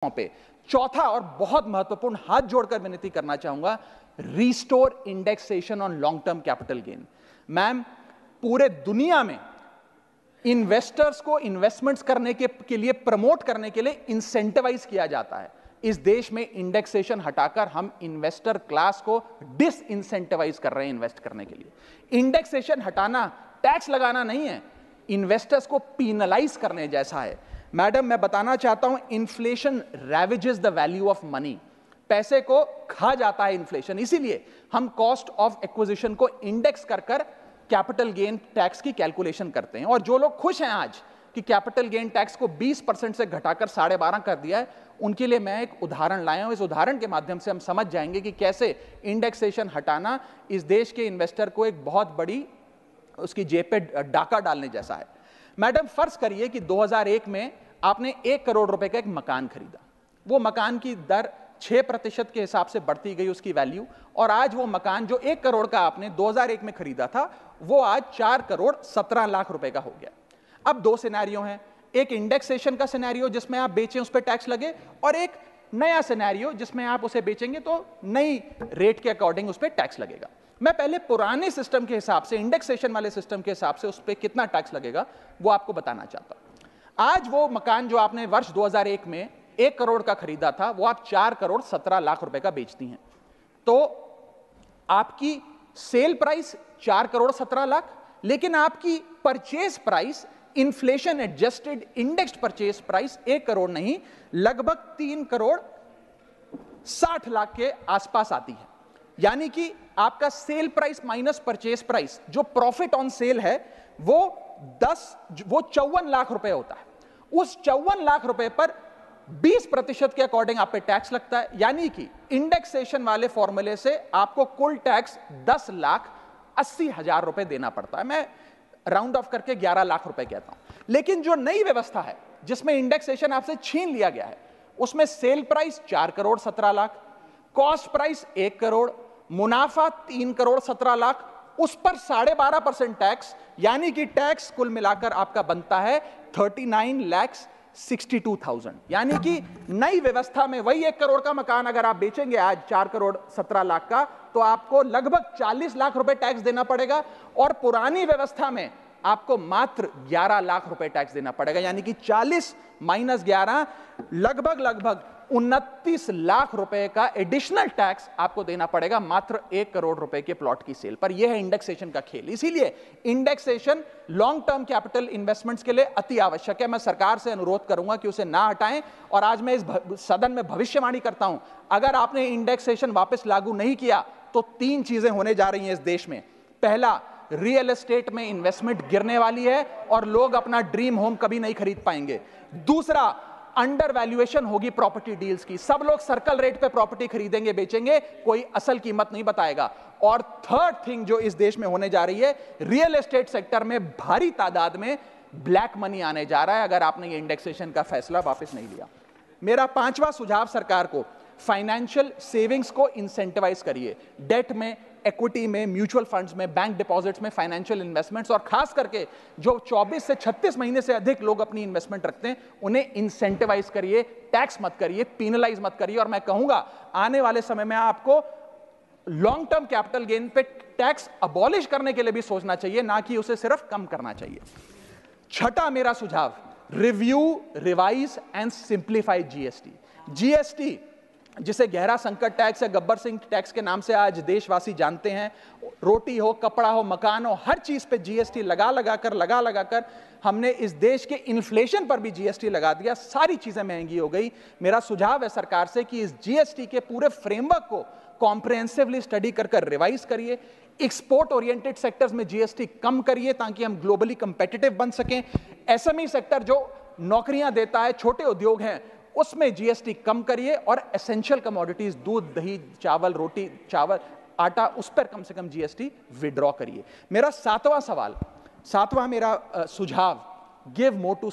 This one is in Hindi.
पे चौथा और बहुत महत्वपूर्ण हाथ जोड़कर विनती करना चाहूंगा, restore indexation on long term capital gain. Ma'am, पूरे दुनिया में इन्वेस्टर्स को इन्वेस्टमेंट्स करने के लिए प्रमोट करने के लिए इंसेंटिवाइज किया जाता है। इस देश में इंडेक्सेशन हटाकर हम इन्वेस्टर क्लास को डिस इंसेंटिवाइज कर रहे हैं इन्वेस्ट करने के लिए। इंडेक्सेशन हटाना टैक्स लगाना नहीं है, इन्वेस्टर्स को पीनलाइज करने जैसा है। मैडम, मैं बताना चाहता हूं, inflation ravages the value of money. पैसे को खा जाता है इन्फ्लेशन, इसीलिए हम कॉस्ट ऑफ एक्विजिशन को इंडेक्स कर कैपिटल गेन टैक्स की कैलकुलेशन करते हैं। और जो लोग खुश हैं आज कि कैपिटल गेन टैक्स को 20% से घटाकर 12.5% कर दिया है, उनके लिए मैं एक उदाहरण लाया हूं। इस उदाहरण के माध्यम से हम समझ जाएंगे कि कैसे इंडेक्सेशन हटाना इस देश के इन्वेस्टर को एक बहुत बड़ी उसकी जेब पे डाका डालने जैसा है। मैडम, फर्ज करिए कि 2001 में आपने 1 करोड़ रुपए का एक मकान खरीदा। वो मकान की दर 6% के हिसाब से बढ़ती गई उसकी वैल्यू, और आज वो मकान जो 1 करोड़ का आपने 2001 में खरीदा था, वो आज 4 करोड़ 17 लाख रुपए का हो गया। अब दो सिनेरियो हैं, एक इंडेक्सेशन का सिनेरियो जिसमें आप बेचें उस पर टैक्स लगे, और एक नया सिनेरियो जिसमें आप उसे बेचेंगे तो नई रेट के अकॉर्डिंग उस पर टैक्स लगेगा। मैं पहले पुराने सिस्टम के हिसाब से, इंडेक्सेशन वाले सिस्टम के हिसाब से उस पर कितना टैक्स लगेगा वो आपको बताना चाहता हूं। आज वो मकान जो आपने वर्ष 2001 में 1 करोड़ का खरीदा था, वो आप 4 करोड़ 17 लाख रुपए का बेचती हैं, तो आपकी सेल प्राइस 4 करोड़ 17 लाख, लेकिन आपकी purchase price, inflation adjusted indexed purchase price 1 crore नहीं, लगभग 3 करोड़ 60 लाख के आसपास आती है। यानी कि आपका sale price minus purchase price, जो प्रॉफिट ऑन सेल है, वो 54 लाख रुपए होता है। उस 54 लाख रुपए पर 20% के अकॉर्डिंग आप पे टैक्स लगता है। यानी कि इंडेक्सेशन वाले फॉर्मूले से आपको कुल टैक्स 10,80,000 रुपए देना पड़ता है। मैं राउंड ऑफ करके 11 लाख रुपए कहता हूं। लेकिन जो नई व्यवस्था है जिसमें इंडेक्सेशन आपसे छीन लिया गया है, उसमें sale price 4 crore 17 lakh, cost price 1 crore, मुनाफा 3 करोड़ 17 लाख, उस पर 12.5% टैक्स, यानी कि टैक्स कुल मिलाकर आपका बनता है 39,62,000। यानी कि नई व्यवस्था में वही 1 करोड़ का मकान अगर आप बेचेंगे आज 4 करोड़ 17 लाख का, तो आपको लगभग 40 लाख रुपए टैक्स देना पड़ेगा, और पुरानी व्यवस्था में आपको मात्र 11 लाख रुपए टैक्स देना पड़ेगा। यानी कि 40 माइनस 11 लगभग 29 लाख रुपए का एडिशनल टैक्स आपको देना पड़ेगा मात्र 1 करोड़ रुपए के प्लॉट की सेल पर। यह है इंडेक्सेशन का खेल। इसीलिए indexation long term capital investments के लिए अति आवश्यक है। मैं सरकार से अनुरोध करूंगा कि उसे ना हटाएं, और आज मैं इस सदन में भविष्यवाणी करता हूं, अगर आपने इंडेक्सेशन वापस लागू नहीं किया तो 3 चीजें होने जा रही हैं इस देश में। पहला, रियल एस्टेट में इन्वेस्टमेंट गिरने वाली है और लोग अपना ड्रीम होम कभी नहीं खरीद पाएंगे। दूसरा, अंडर वैल्यूएशन होगी प्रॉपर्टी डील्स की, सब लोग सर्कल रेट पे प्रॉपर्टी खरीदेंगे बेचेंगे, कोई असल कीमत नहीं बताएगा। और थर्ड थिंग जो इस देश में होने जा रही है, रियल एस्टेट सेक्टर में भारी तादाद में ब्लैक मनी आने जा रहा है अगर आपने ये इंडेक्सेशन का फैसला वापस नहीं लिया। मेरा 5वां सुझाव सरकार को, फाइनेंशियल सेविंग्स को इंसेंटिवाइज करिए। डेट में, इक्विटी में, म्यूचुअल फंड्स में, बैंक डिपॉजिट्स में फाइनेंशियल इन्वेस्टमेंट्स, और खास करके जो 24 से 36 महीने से अधिक लोग अपनी इन्वेस्टमेंट रखते हैं, उन्हें इंसेंटिवाइज करिए, टैक्स मत करिए, पीनलाइज मत करिए। और मैं कहूंगा आने वाले समय में आपको लॉन्ग टर्म कैपिटल गेन पे टैक्स अबॉलिश करने के लिए भी सोचना चाहिए, ना कि उसे सिर्फ कम करना चाहिए। छठा मेरा सुझाव, review, revise and simplify GST. GST, जिसे गहरा संकट टैक्स या गब्बर सिंह टैक्स के नाम से आज देशवासी जानते हैं, रोटी हो, कपड़ा हो, मकान हो, हर चीज पे जीएसटी लगा लगा कर हमने इस देश के इन्फ्लेशन पर भी जीएसटी लगा दिया। सारी चीजें महंगी हो गई। मेरा सुझाव है सरकार से कि इस जीएसटी के पूरे फ्रेमवर्क को कॉम्प्रिहेंसिवली स्टडी कर रिवाइज करिए। एक्सपोर्ट ओरिएंटेड सेक्टर्स में जीएसटी कम करिए ताकि हम ग्लोबली कंपेटिटिव बन सकें। एसएमई सेक्टर जो नौकरियां देता है, छोटे उद्योग हैं, उसमें जीएसटी कम करिए। और एसेंशियल कमोडिटीज, दूध, दही, चावल, रोटी, चावल, आटा, उस पर कम से कम जीएसटी विड्रॉ करिए। मेरा 7वां मेरा सुझाव, गिव मोर टू